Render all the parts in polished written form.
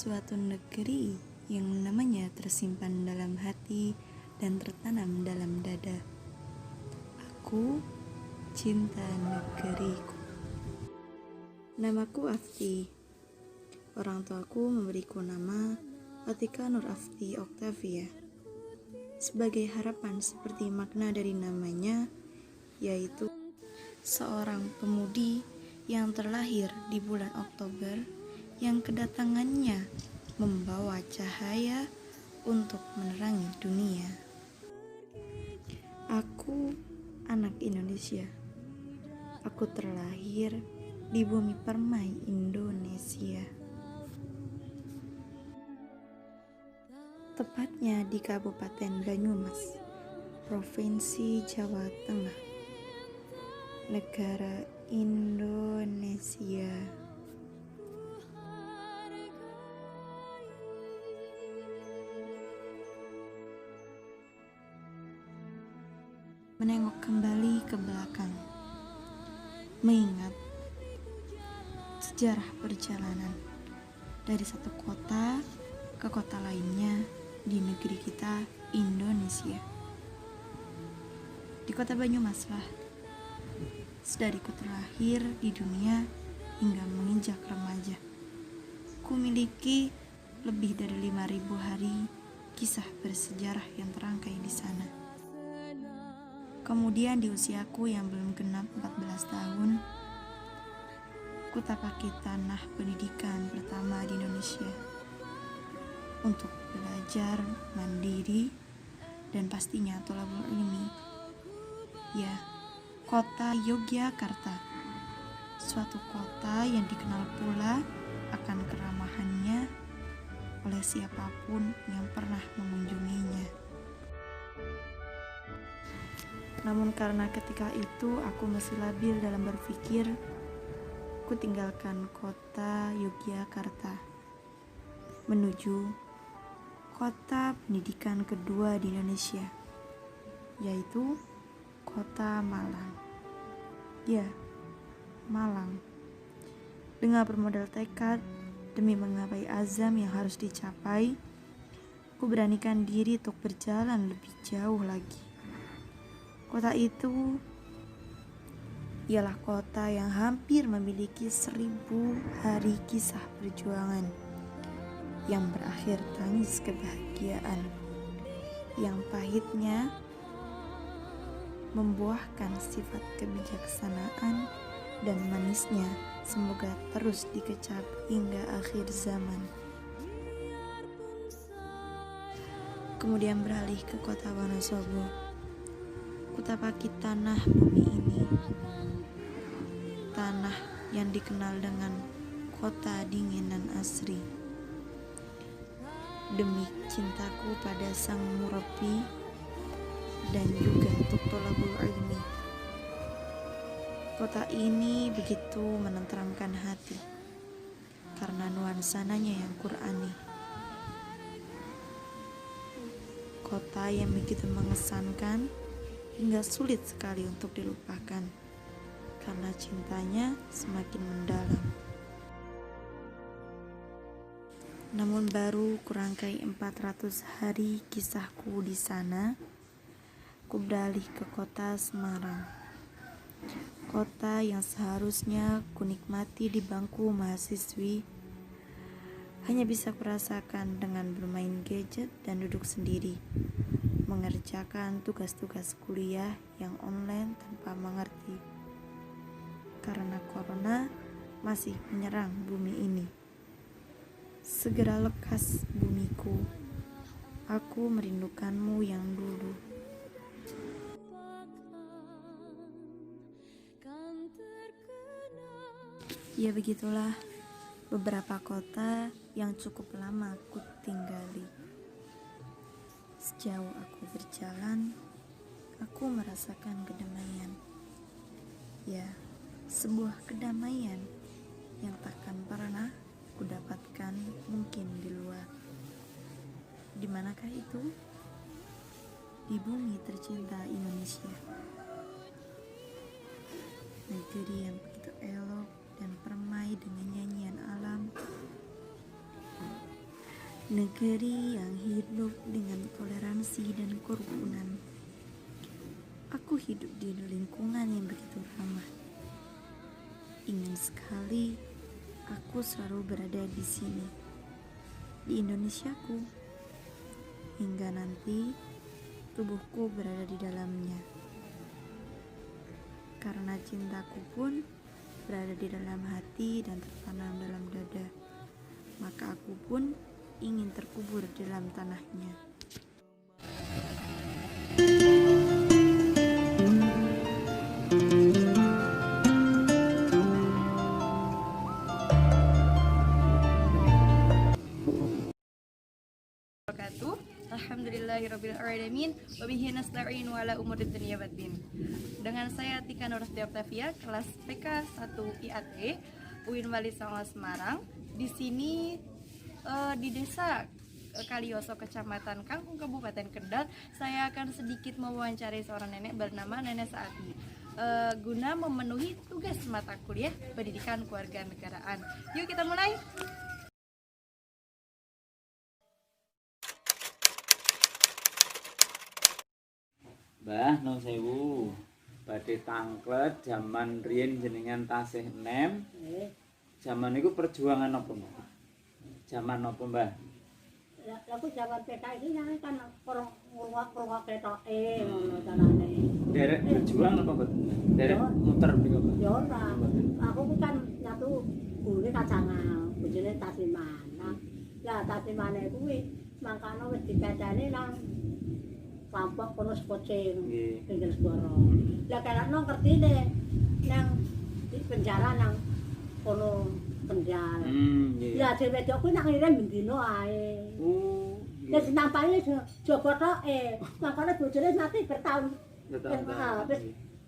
suatu negeri yang namanya tersimpan dalam hati dan tertanam dalam dada. Aku cinta negeriku. Namaku Afti. Orang tuaku memberiku nama Atika Nur Afti Octavia sebagai harapan seperti makna dari namanya, yaitu seorang pemudi yang terlahir di bulan Oktober yang kedatangannya membawa cahaya untuk menerangi dunia. Aku anak Indonesia. Aku terlahir di bumi permai Indonesia. Tepatnya di Kabupaten Banyumas, Provinsi Jawa Tengah, negara Indonesia. Menengok kembali ke belakang, mengingat sejarah perjalanan dari satu kota ke kota lainnya di negeri kita, Indonesia. Di kota Banyumaslah sedariku terlahir di dunia hingga menginjak remaja. Ku miliki lebih dari 5.000 hari kisah bersejarah yang terangkai di sana. Kemudian di usiaku yang belum genap 14 tahun, ku tapaki tanah pendidikan pertama di Indonesia untuk belajar mandiri dan pastinya thalabul ilmi. Ya, kota Yogyakarta, suatu kota yang dikenal pula akan keramahannya oleh siapapun yang pernah mengunjunginya. Namun karena ketika itu aku masih labil dalam berpikir, ku tinggalkan kota Yogyakarta menuju kota pendidikan kedua di Indonesia, yaitu kota Malang. Ya, Malang. Dengan bermodal tekad demi menggapai azam yang harus dicapai, ku beranikan diri untuk berjalan lebih jauh lagi. Kota itu ialah kota yang hampir memiliki 1.000 hari kisah perjuangan yang berakhir tangis kebahagiaan, yang pahitnya membuahkan sifat kebijaksanaan dan manisnya semoga terus dikecap hingga akhir zaman. Kemudian beralih ke kota Wonosobo. Kutapaki tanah bumi ini, tanah yang dikenal dengan kota dingin dan asri. Demi cintaku pada sang murabi dan juga untuk thalabul ilmi, kota ini begitu menenteramkan hati karena nuansananya yang Qur'ani. Kota yang begitu mengesankan hingga sulit sekali untuk dilupakan karena cintanya semakin mendalam. Namun baru kurangkai 400 hari kisahku di sana, ku beralih ke kota Semarang. Kota yang seharusnya ku nikmati di bangku mahasiswi, hanya bisa kurasakan dengan bermain gadget dan duduk sendiri, mengerjakan tugas-tugas kuliah yang online tanpa mengerti. Karena corona masih menyerang bumi ini. Segera lekas bumiku, aku merindukanmu yang dulu. Ya begitulah beberapa kota yang cukup lama aku tinggali. Sejauh aku berjalan, aku merasakan kedamaian. Ya, sebuah kedamaian yang takkan pernah kudapatkan mungkin di luar. Di manakah itu? Di bumi tercinta Indonesia. Negeri yang begitu elok dan permai dengan nyanyian alam, negeri yang hidup dengan toleransi dan kerukunan. Aku hidup di lingkungan yang begitu ramah. Ingin sekali aku selalu berada di sini, di Indonesiaku, hingga nanti tubuhku berada di dalamnya. Karena cintaku pun berada di dalam hati dan tertanam dalam dada, maka aku pun ingin terkubur dalam tanahnya. Alhamdulillahirrabbilalamin wabihi nasta'in wa ala umurid dunia waddin. Dengan saya Tika Nurhasti Octavia, kelas PK 1 IAT UIN Wali Songo Semarang. Di sini di desa Kalioso, Kecamatan Kangkung, Kabupaten Kendal, saya akan sedikit mewawancari seorang nenek bernama Nenek Saati guna memenuhi tugas mata kuliah pendidikan kewarganegaraan. Yuk kita mulai. Mbah, nun sewu. Badhe tangklet jaman riyin jenengan tasih enem. Jaman niku perjuangan apa, Mbah? Jaman apa, Mbah? Laku jaman PKI iki kan perungok ketoke ngono carane. Derek berjuang apa mboten? Derek muter mriku, Mbah. Ya ora. Aku ku kan nyatu gune kacangan, bojone Tasimana. Lah Tasimane kuwi mangkane wis dipecane nang kelompok kono Sepocing, pinggir Segoro. Lah karena ngertine nang di penjara nang kono Kendal. Lah dhewe wedok kuwi nak ngirim bendino ae. Oh. Wis nampane jaga toke. Makane bojone mati bertahun. Wis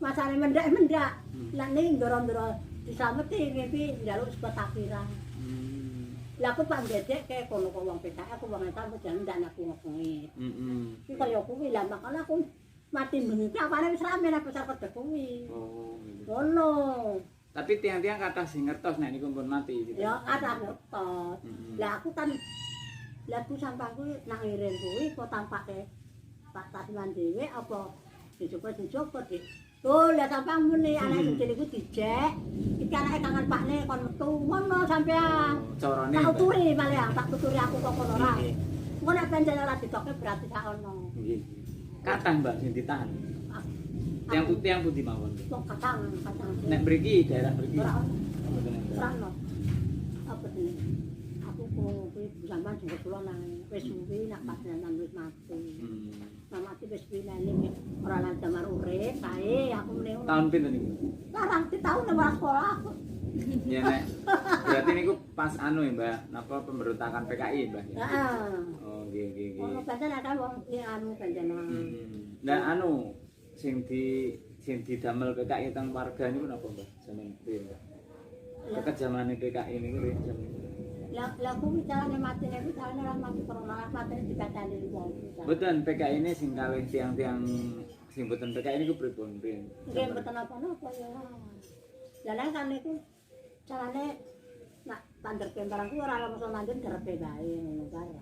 masane mendak-mendak. Lah ning ndoro-ndoro disameti ngimpi njaluk saka takbiran. Lah aku pak ndedek ke kono kok wong PKI, aku wong entar jangan ndak aku ngomongi. Iki kaya kuwi lah makane aku mati bengi ki apane wis rame nang pasar Kedek kuwi. Oh. Ngono. Tapi tiang-tiang kathah sing ngertos nek niku pun mati gitu. Ya ada ngertos. Lah aku kan lah aku sampangku nang ngirim kuwi kok tampake Pak Tasiman dhewe apa dicoba Dik. Oh, lah sampang muni anak kecil iku dijek. Iki anake kangen pakne kon metu ngono sampean. Carane. Tak uturi malah, tak tuturi aku kok kono ora. Engko nek pancen ora ditoke berarti sak ono. Nggih. Kathah Mbak sing ditahan. Tiang putih mawon. Kok kacang. Nek mriki daerah mriki. Ora ono. Apa iki? Aku kuwi zaman jenggot kula nang wis suwi nak pas nang wis mati. Mati wis pinane ora lan jamar urip kae aku meneh. Tahun pinten niku? Larang di tahun ora sekolah aku. Ya nek. Berarti niku pas anu ya, Mbak, napa pemberontakan PKI, Mbak? Heeh. Oh, nggih. Ono pancen ada wong anu pancen. Nah anu sing didamel PKI teng warga niku napa, Mbak? Jaman riyen, Mbak. Keket zamane PKI niku riyen jaman. Lah kuwi carane matine kuwi carane ora mati corona, matine dikacani wong. Mboten PKI ini sing kalih tiang-tiang sing mboten PKI niku pripun riyen? Nggih mboten apa-apa ya. Lah nang kan niku carane nak panderke barang kuwi ora langsung lanjut derepe bae ngono bare.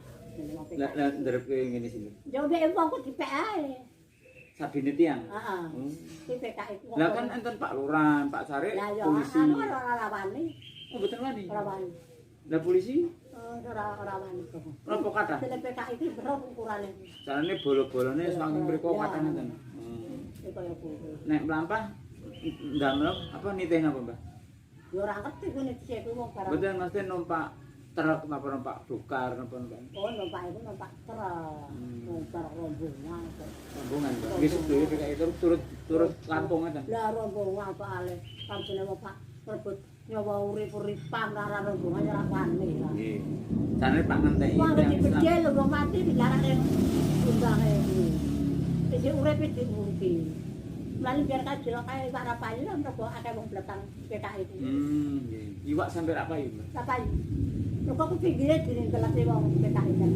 Lah nderepe ngene sini. Ya mbek wong ku dipek ae. Sabine tiang. Heeh. Ki PKI ku. Lah kan enten Pak Lurah, Pak Sare, polisi. Anu ora rawani. Oh, mboten wani. Ora wani. Lah polisi? Ora wani kok. Napa kathah? Dene PKI iki bero ukurane. Carane bolo-bolone saking mriku kathah ngeten. Iki kaya kuwi. Nek mlampah ndamel apa nitih napa, Mbah? Ya ora ngerti kuwi dhisik kuwi wong barang. Mboten mesti numpak truk napa numpak dokar napa Mbah? Oh, numpak iku numpak truk. Numpak rombongan. Rombongan, Mbah. Nggih sedaya PKI turut kampung ngeten. Lah rombongan apa ale? Pancene wong Pak rebut nyawa urip-uripan karo rombongan ora wani. Nggih. Carane Pak ngenteki Wong tiang Islam. dipedhe lho wong mati dilarang ning umbange iki. Iki urip iki mungkin. Lalu biar kajero kae Pak Rapayu lho mergo akeh wong bletang PKI iki. Nggih. Iwak sampe Rapayu, Mbah. Rapayu. Lho kok pinggire diringkelake wong PKI kan.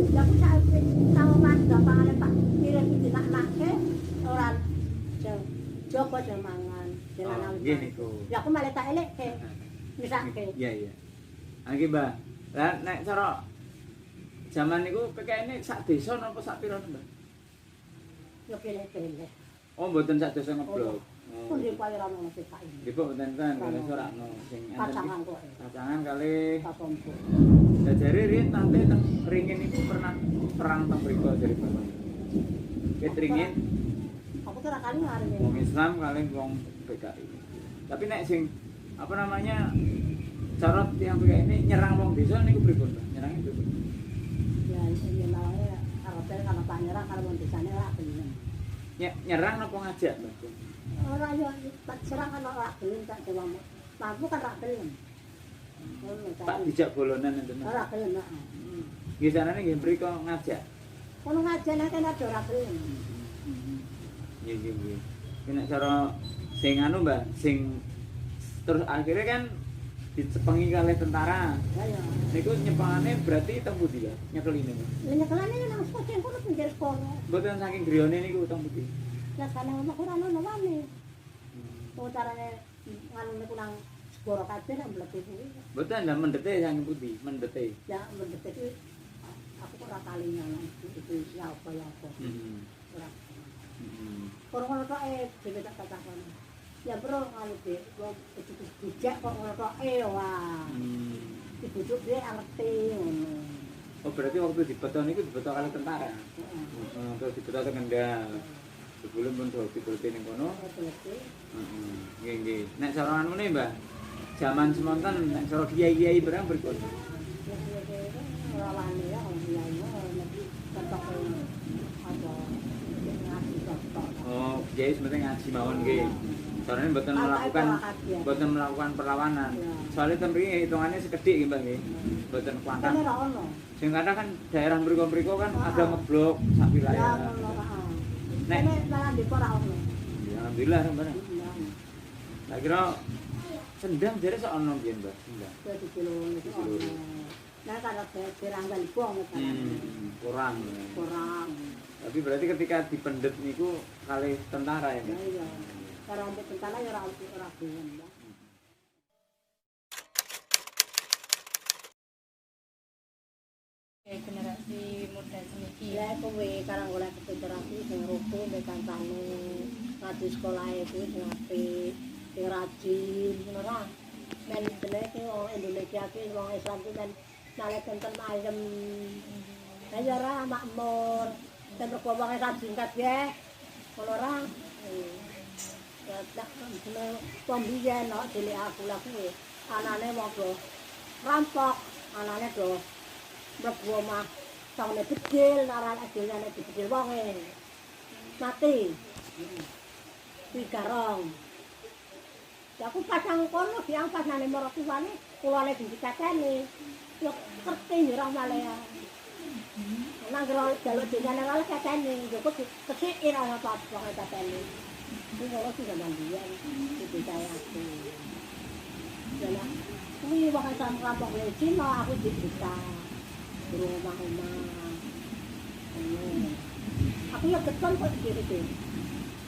Ya aku sampe tau mas gampangane Pak kirim dinak-nakke ora Joko jamangan dengan Nggih niku. Ya aku malah tak elekke. Misake. Iya. Nggih, Mbah. Lah nek cara jaman niku PKN sak desa napa sak pira, Mbak? Yo pilih-pilih. Oh, mboten sak desa ngeblok. Pun di pairan ono PKI. Nggih, Pak, mboten kan kali ora ono sing Kacangan kok. kacangan kali. Kasompo. Lah jare riyen tante teng Ringin iku pernah perang teng mriku jare Bapak. Ketringin Aku tuh kali ngarep. wong Islam kali wong PKI. Tapi nek sing apa namanya cara yang PKI ini nyerang wong desa niku pripun, Pak? Nyerang itu. Ya ini namanya arepe kana panyerang kalau mau desane ora gelem. Nyerang napa ngajak, Mbak? Ora yo tak serang kan ora gelem tak dewamu. Lampu kan ora gelem. Pak dijak bolonan enten. Ora gelem. Nggih sanane nggih mriko ngajak. Kono ngajene kan ora gelem. Nggih nggih nggih. Ki nek cara sing anu, Mbak, sing terus akhirnya kan dicepengi kalih tentara. Ya ya. Niku nyepangane berarti teng pundi ya? Nyekeline. Nyekelane nang sekolah kono pinggir sekolah. Mboten saking griyane niku teng pundi. Lah kana omah ora ono wane. Oh carane nganu niku nang segoro kabeh nang mlebu kuwi. Mboten lah mendete saking pundi? Mendete. Ya mendhet iki aku ora kali nyalan itu ya apa ya apa. Ora. Kono tok dhewe tak takon. Ya bro nganu Dik, kok dijak kok ngono tok wah. Dibujuk dia ngerti ngono. Oh berarti waktu dibeto niku dibeto kalih tentara. Terus dibeto teng Kendal. Sebelum pun dibulti ning kono. Nggih nggih. Nek cara anu ne, Mbah. Zaman semonten nek cara kiai-kiai barang berikut. Ora wani ya wong kiai nek ketok apa ngaji ketok. Oh, kiai sebenarnya ngaji mawon nggih. Soalnya mboten melakukan perlawanan. Soalnya ten mriki hitungannya sekedhik nggih, Mbah nggih. Mboten kuantan. Ora ono. Sing kadang kan daerah mriko-mriko kan ada ngeblok sak Ya wilayah. ngono Nek malah di ora ono. ya alhamdulillah Mbak. Lah kira sendang jare sak ono biyen, Mbak. Sendang. Jadi kilo itu ono. Nah kalau beranggal bong kan. Kurang. Kurang. Tapi berarti ketika dipendet niku kalih tentara ya, Mbak. Iya. Karena untuk tentara ya ora gelem ya. Generasi muda semiki. Ya kowe karang golek generasi sing rukun mek kancane ngaji sekolah itu sing apik, sing rajin, ngono ra. Men dene ki wong Indonesia ki wong Islam ki men nalek enten ayem. Lah ya ora makmur. Ten kok wong rajin kabeh. Ngono ra. Ya tak dene pembiyen nek dile aku lha kuwi anane wong do rampok, anane do mlebu omah saune bedil naran adilane dibedil wonge mati kuwi garong ya aku pasang kono diang pasane marang tuwane kulane dicaceni yo kerti nyerah male ya nang gero jaluk dene ora caceni yo kok kesik ora apa wong caceni iki ora sing mandian iki saya aku ya kuwi wae sampe rampok Cina aku dibuka rumah-rumah. Aku ya beton kok gitu.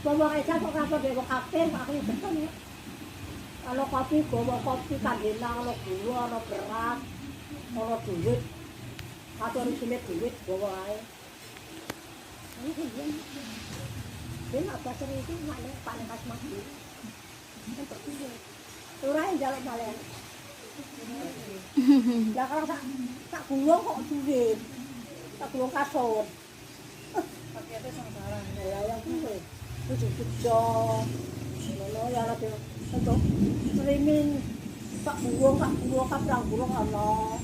Bawa aja kok apa dewe kafir, aku ya beton ya. Kalau kopi, bawa kopi kandina, kalau gula, kalau beras, kalau duit. Atau risine duit, bawa aja. Ini kan dia apa sering itu, maknya paling khas mati. Kan seperti itu. Urain jalan balik. Lah kalau tak gulung kok duit. Tak gulung kasur. Paketnya sengsara. Ya yang kuwi. Kudu bejo. Ngono ya ora untuk streaming tak gulung kaprang gulung ana.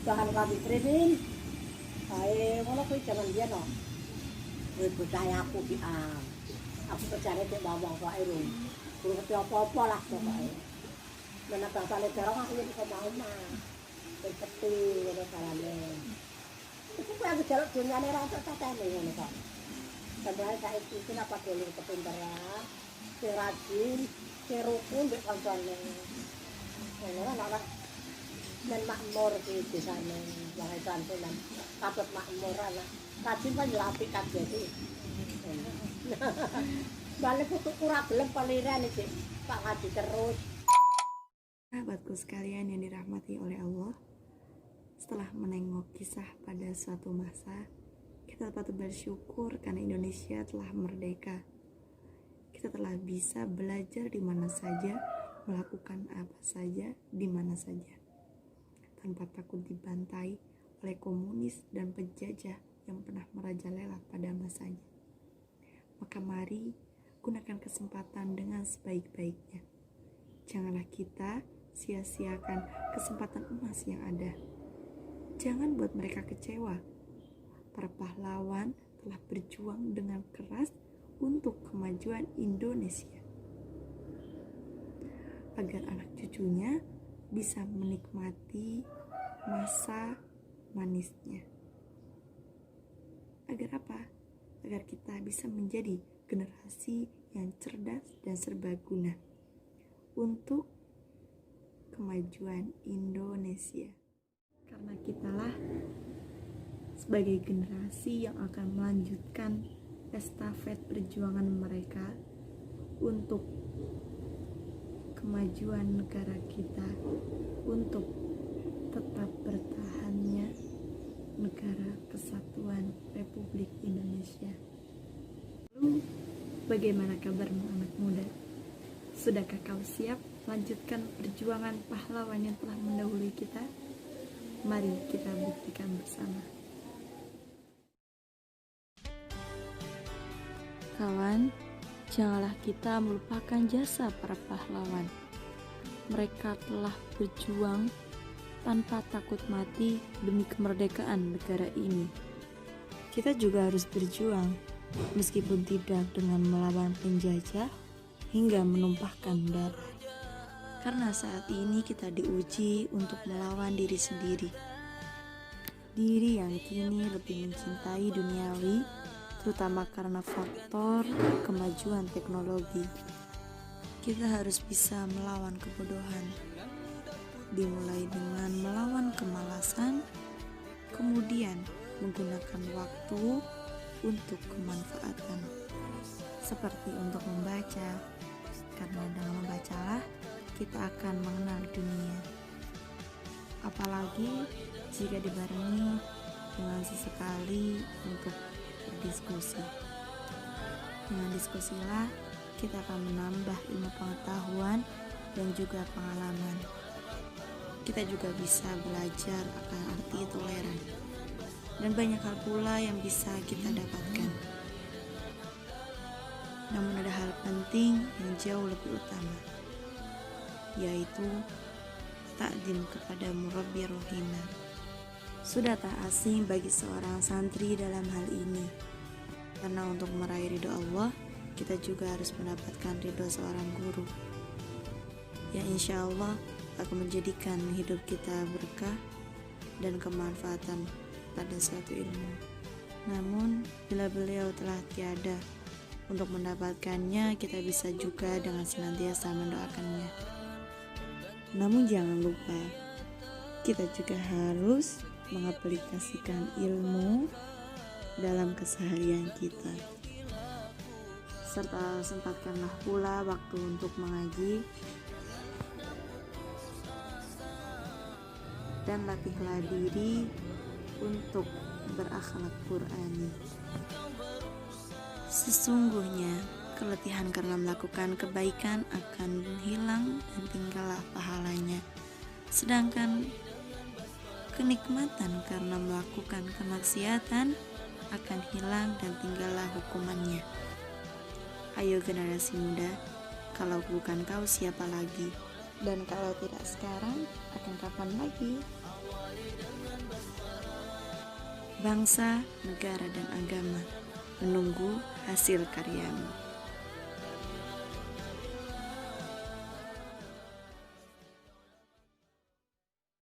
Bahan kami streaming. Ae ngono kuwi jaman biyen no. Kuwi percaya aku ki aku percaya ke bawang kok ae rum. Kuwi ngerti apa-apa lah pokoke. Mana bangsane jarang aku iki kok mau mah. Seperti ngono kalane. Iku kuwi aku jaluk dunyane ra entuk tatene ngono kok. Sampai saiki iki napa dhewe kepinteran, sing rajin, sing rukun mbek kancane. Ngono ana men makmur di desane, wae santenan. Katut makmur ana. Rajin kan yo apik kabeh iki. Balik kutu ora gelem peliran iki. Pak ngaji terus. Sahabatku sekalian yang dirahmati oleh Allah, setelah menengok kisah pada suatu masa, kita patut bersyukur karena Indonesia telah merdeka. Kita telah bisa belajar di mana saja, melakukan apa saja, di mana saja, tanpa takut dibantai oleh komunis dan penjajah yang pernah merajalela pada masanya. Maka mari gunakan kesempatan dengan sebaik-baiknya. Janganlah kita sia-siakan kesempatan emas yang ada. Jangan buat mereka kecewa. Para pahlawan telah berjuang dengan keras untuk kemajuan Indonesia, agar anak cucunya bisa menikmati masa manisnya. Agar apa? Agar kita bisa menjadi generasi yang cerdas dan serbaguna untuk kemajuan Indonesia. Karena kitalah sebagai generasi yang akan melanjutkan estafet perjuangan mereka untuk kemajuan negara kita, untuk tetap bertahannya negara kesatuan Republik Indonesia. Lalu, bagaimana kabarmu anak muda? Sudahkah kau siap lanjutkan perjuangan pahlawan yang telah mendahului kita? Mari kita buktikan bersama. Kawan, janganlah kita melupakan jasa para pahlawan. Mereka telah berjuang tanpa takut mati demi kemerdekaan negara ini. Kita juga harus berjuang, meskipun tidak dengan melawan penjajah hingga menumpahkan darah. Karena saat ini kita diuji untuk melawan diri sendiri. Diri yang kini lebih mencintai duniawi, terutama karena faktor kemajuan teknologi. Kita harus bisa melawan kebodohan, dimulai dengan melawan kemalasan, kemudian menggunakan waktu untuk kemanfaatan, seperti untuk membaca, karena dengan membacalah kita akan mengenal dunia. Apalagi jika dibarengi dengan sesekali untuk berdiskusi. Dengan diskusilah kita akan menambah ilmu pengetahuan dan juga pengalaman. Kita juga bisa belajar akan arti toleran dan banyak hal pula yang bisa kita dapatkan. Namun ada hal penting yang jauh lebih utama, yaitu takdim kepada murabbi rohina. Sudah tak asing bagi seorang santri dalam hal ini, karena untuk meraih ridho Allah, kita juga harus mendapatkan ridho seorang guru yang insya Allah akan menjadikan hidup kita berkah dan kemanfaatan pada suatu ilmu. Namun bila beliau telah tiada, untuk mendapatkannya kita bisa juga dengan senantiasa mendoakannya. Namun jangan lupa, kita juga harus mengaplikasikan ilmu dalam keseharian kita, serta sempatkanlah pula waktu untuk mengaji, dan latihlah diri untuk berakhlak Qur'ani. Sesungguhnya keletihan karena melakukan kebaikan akan hilang dan tinggallah pahalanya, sedangkan kenikmatan karena melakukan kemaksiatan akan hilang dan tinggallah hukumannya. Ayo generasi muda, kalau bukan kau siapa lagi? Dan kalau tidak sekarang, akan kapan lagi? Bangsa, negara, dan agama menunggu hasil karyamu.